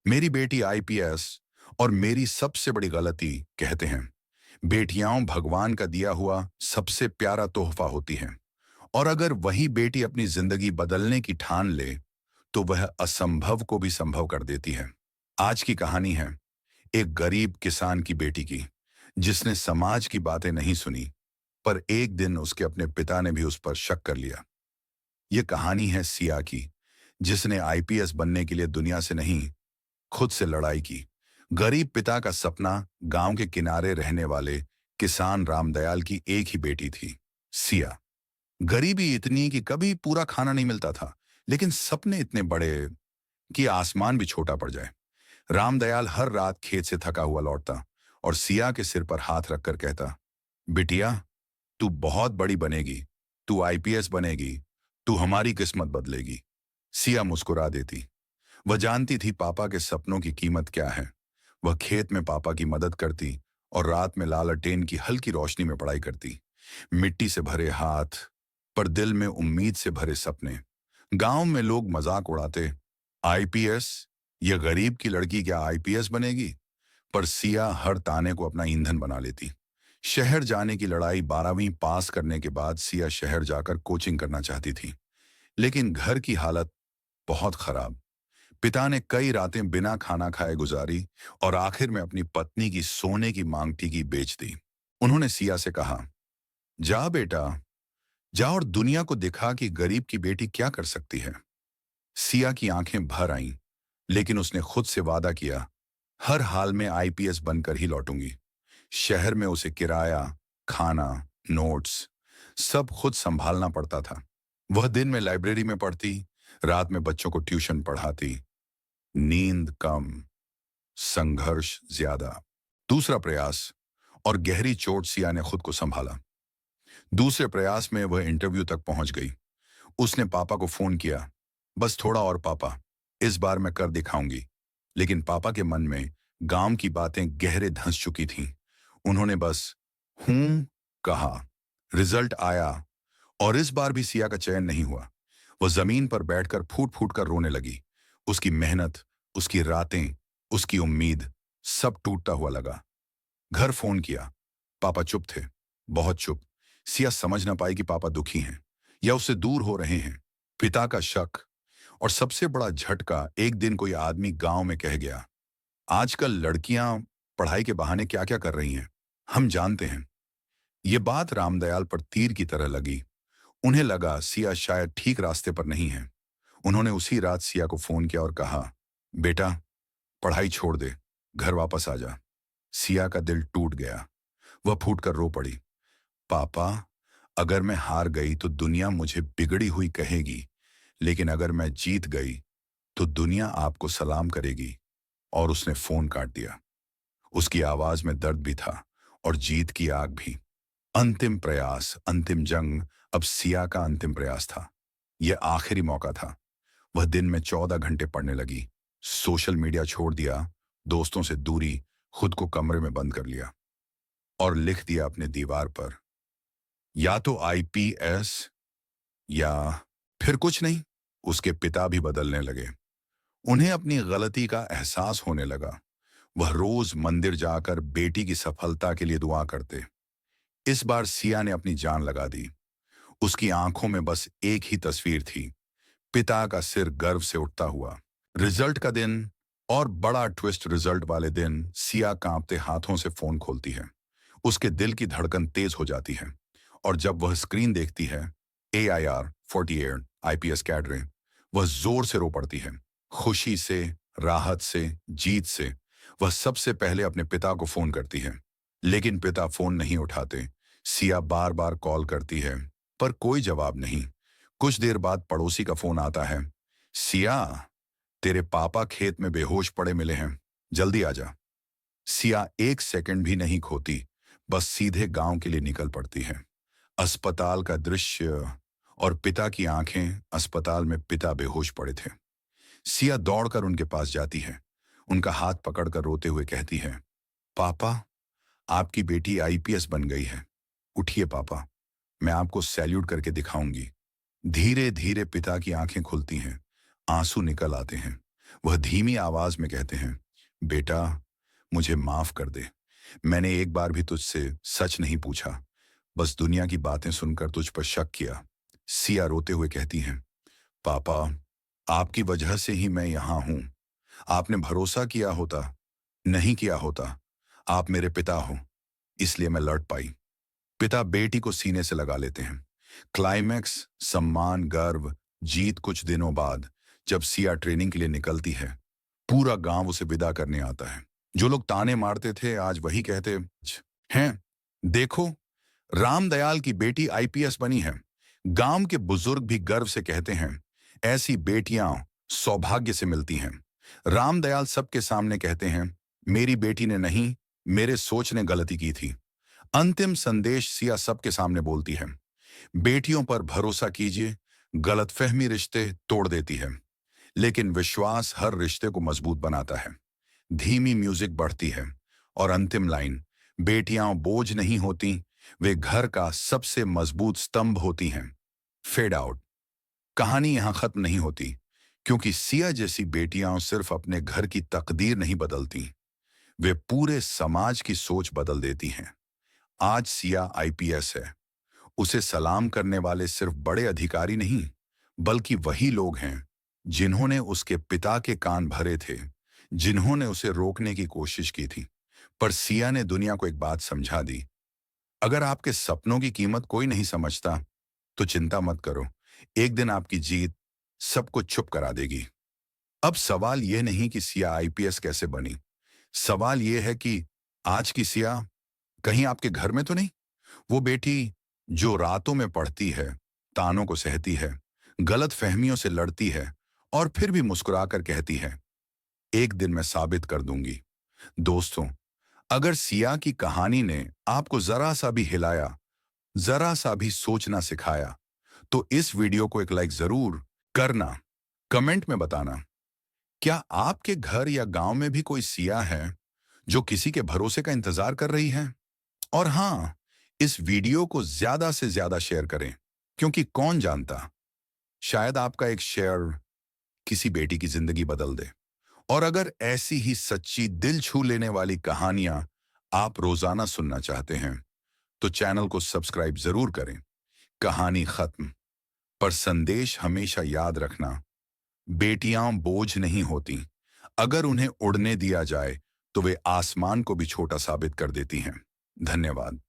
मेरी बेटी आईपीएस और मेरी सबसे बड़ी गलती कहते हैं। बेटियां भगवान का दिया हुआ सबसे प्यारा तोहफा होती हैं और अगर वही बेटी अपनी जिंदगी बदलने की ठान ले तो वह असंभव को भी संभव कर देती है। आज की कहानी है एक गरीब किसान की बेटी की जिसने समाज की बातें नहीं सुनी, पर एक दिन उसके अपने पिता ने भी उस पर शक कर लिया। यह कहानी है सिया की, जिसने आईपीएस बनने के लिए दुनिया से नहीं, खुद से लड़ाई की। गरीब पिता का सपना गांव के किनारे रहने वाले किसान रामदयाल की एक ही बेटी थी, सिया। गरीबी इतनी कि कभी पूरा खाना नहीं मिलता था, लेकिन सपने इतने बड़े कि आसमान भी छोटा पड़ जाए। रामदयाल हर रात खेत से थका हुआ लौटता और सिया के सिर पर हाथ रखकर कहता, बिटिया, तू बहुत बड़ी बनेगी, तू आईपीएस बनेगी, तू हमारी किस्मत बदलेगी। सिया मुस्कुरा देती। वह जानती थी पापा के सपनों की कीमत क्या है। वह खेत में पापा की मदद करती और रात में लालटेन की हल्की रोशनी में पढ़ाई करती। मिट्टी से भरे हाथ, पर दिल में उम्मीद से भरे सपने। गांव में लोग मजाक उड़ाते, आईपीएस, यह गरीब की लड़की क्या आईपीएस बनेगी? पर सिया हर ताने को अपना ईंधन बना लेती। शहर जाने की लड़ाई, 12वीं पास करने के बाद सिया शहर जाकर कोचिंग करना चाहती थी, लेकिन घर की हालत बहुत खराब। पिता ने कई रातें बिना खाना खाए गुजारी और आखिर में अपनी पत्नी की सोने की मांगटी की बेच दी। उन्होंने सिया से कहा, जा बेटा, जा और दुनिया को दिखा कि गरीब की बेटी क्या कर सकती है। सिया की आंखें भर आईं, लेकिन उसने खुद से वादा किया, हर हाल में आईपीएस बनकर ही लौटूंगी। शहर में उसे किराया, खाना, नोट्स सब खुद संभालना पड़ता था। वह दिन में लाइब्रेरी में पढ़ती, रात में बच्चों को ट्यूशन पढ़ाती। नींद कम, संघर्ष ज्यादा। दूसरा प्रयास और गहरी चोट, सिया ने खुद को संभाला। दूसरे प्रयास में वह इंटरव्यू तक पहुंच गई। उसने पापा को फोन किया, बस थोड़ा और पापा, इस बार मैं कर दिखाऊंगी। लेकिन पापा के मन में गांव की बातें गहरे धंस चुकी थीं। उन्होंने बस हूं कहा। रिजल्ट आया और इस बार भी सिया का चयन नहीं हुआ। वह जमीन पर बैठकर फूट फूट कर रोने लगी। उसकी मेहनत, उसकी रातें, उसकी उम्मीद, सब टूटता हुआ लगा। घर फोन किया, पापा चुप थे, बहुत चुप। सिया समझ ना पाई कि पापा दुखी हैं या उससे दूर हो रहे हैं। पिता का शक और सबसे बड़ा झटका, एक दिन कोई आदमी गांव में कह गया, आजकल लड़कियां पढ़ाई के बहाने क्या क्या कर रही हैं, हम जानते हैं। ये बात रामदयाल पर तीर की तरह लगी। उन्हें लगा सिया शायद ठीक रास्ते पर नहीं है। उन्होंने उसी रात सिया को फोन किया और कहा, बेटा, पढ़ाई छोड़ दे, घर वापस आ जा। सिया का दिल टूट गया। वह फूटकर रो पड़ी, पापा, अगर मैं हार गई तो दुनिया मुझे बिगड़ी हुई कहेगी, लेकिन अगर मैं जीत गई तो दुनिया आपको सलाम करेगी। और उसने फोन काट दिया। उसकी आवाज में दर्द भी था और जीत की आग भी। अंतिम प्रयास, अंतिम जंग, अब सिया का अंतिम प्रयास था। यह आखिरी मौका था। वह दिन में 14 घंटे पढ़ने लगी, सोशल मीडिया छोड़ दिया, दोस्तों से दूरी, खुद को कमरे में बंद कर लिया और लिख दिया अपने दीवार पर, या तो आईपीएस या फिर कुछ नहीं। उसके पिता भी बदलने लगे। उन्हें अपनी गलती का एहसास होने लगा। वह रोज मंदिर जाकर बेटी की सफलता के लिए दुआ करते। इस बार सिया ने अपनी जान लगा दी। उसकी आंखों में बस एक ही तस्वीर थी, पिता का सिर गर्व से उठता हुआ। रिजल्ट का दिन, और बड़ा ट्विस्ट, रिजल्ट वाले दिन सिया कांपते हाथों से फोन खोलती है। उसके दिल की धड़कन तेज हो जाती है और जब वह स्क्रीन देखती है, AIR 48 आईपीएस कैडरे, वह जोर से रो पड़ती है। खुशी से, राहत से, जीत से। वह सबसे पहले अपने पिता को फोन करती है, लेकिन पिता फोन नहीं उठाते। सिया बार बार कॉल करती है, पर कोई जवाब नहीं। कुछ देर बाद पड़ोसी का फोन आता है, सिया, तेरे पापा खेत में बेहोश पड़े मिले हैं, जल्दी आ जा। सिया एक सेकंड भी नहीं खोती, बस सीधे गांव के लिए निकल पड़ती है। अस्पताल का दृश्य और पिता की आंखें, अस्पताल में पिता बेहोश पड़े थे। सिया दौड़कर उनके पास जाती है, उनका हाथ पकड़कर रोते हुए कहती है, पापा, आपकी बेटी आईपीएस बन गई है, उठिए पापा, मैं आपको सैल्यूट करके दिखाऊंगी। धीरे धीरे पिता की आंखें खुलती हैं, आंसू निकल आते हैं। वह धीमी आवाज में कहते हैं, बेटा, मुझे माफ कर दे। मैंने एक बार भी तुझसे सच नहीं पूछा, बस दुनिया की बातें सुनकर तुझ पर शक किया। सिया रोते हुए कहती हैं, पापा, आपकी वजह से ही मैं यहां हूं। आपने भरोसा किया होता, नहीं किया होता। आप मेरे पिता हो, इसलिए मैं लड़ पाई। पिता बेटी को सीने से लगा लेते हैं। क्लाइमैक्स, सम्मान, गर्व, जीत। कुछ दिनों बाद जब सिया ट्रेनिंग के लिए निकलती है, पूरा गांव उसे विदा करने आता है। जो लोग ताने मारते थे आज वही कहते हैं, देखो, रामदयाल की बेटी आईपीएस बनी है। गांव के बुजुर्ग भी गर्व से कहते हैं, ऐसी बेटियां सौभाग्य से मिलती हैं। रामदयाल सबके सामने कहते हैं, मेरी बेटी ने नहीं, मेरे सोच ने गलती की थी। अंतिम संदेश सिया सबके सामने बोलती है, बेटियों पर भरोसा कीजिए, गलतफहमी रिश्ते तोड़ देती है, लेकिन विश्वास हर रिश्ते को मजबूत बनाता है। धीमी म्यूजिक बढ़ती है और अंतिम लाइन, बेटियां बोझ नहीं होती, वे घर का सबसे मजबूत स्तंभ होती हैं। Fade out. कहानी यहां खत्म नहीं होती, क्योंकि सिया जैसी बेटियां सिर्फ अपने घर की तकदीर नहीं बदलती, वे पूरे समाज की सोच बदल देती हैं। आज सिया आईपीएस है। उसे सलाम करने वाले सिर्फ बड़े अधिकारी नहीं, बल्कि वही लोग हैं जिन्होंने उसके पिता के कान भरे थे, जिन्होंने उसे रोकने की कोशिश की थी। पर सिया ने दुनिया को एक बात समझा दी, अगर आपके सपनों की कीमत कोई नहीं समझता, तो चिंता मत करो, एक दिन आपकी जीत सबको चुप करा देगी। अब सवाल यह नहीं कि सिया आईपीएस कैसे बनी, सवाल यह है कि आज की सिया कहीं आपके घर में तो नहीं? वो बेटी जो रातों में पढ़ती है, तानों को सहती है, गलत फहमियों से लड़ती है और फिर भी मुस्कुराकर कहती है, एक दिन मैं साबित कर दूंगी। दोस्तों, अगर सिया की कहानी ने आपको जरा सा भी हिलाया, जरा सा भी सोचना सिखाया, तो इस वीडियो को एक लाइक जरूर करना। कमेंट में बताना, क्या आपके घर या गांव में भी कोई सिया है जो किसी के भरोसे का इंतजार कर रही है? और हाँ, इस वीडियो को ज्यादा से ज्यादा शेयर करें, क्योंकि कौन जानता, शायद आपका एक शेयर किसी बेटी की जिंदगी बदल दे। और अगर ऐसी ही सच्ची दिल छू लेने वाली कहानियां आप रोजाना सुनना चाहते हैं, तो चैनल को सब्सक्राइब जरूर करें। कहानी खत्म, पर संदेश हमेशा याद रखना, बेटियां बोझ नहीं होती। अगर उन्हें उड़ने दिया जाए, तो वे आसमान को भी छोटा साबित कर देती हैं। धन्यवाद।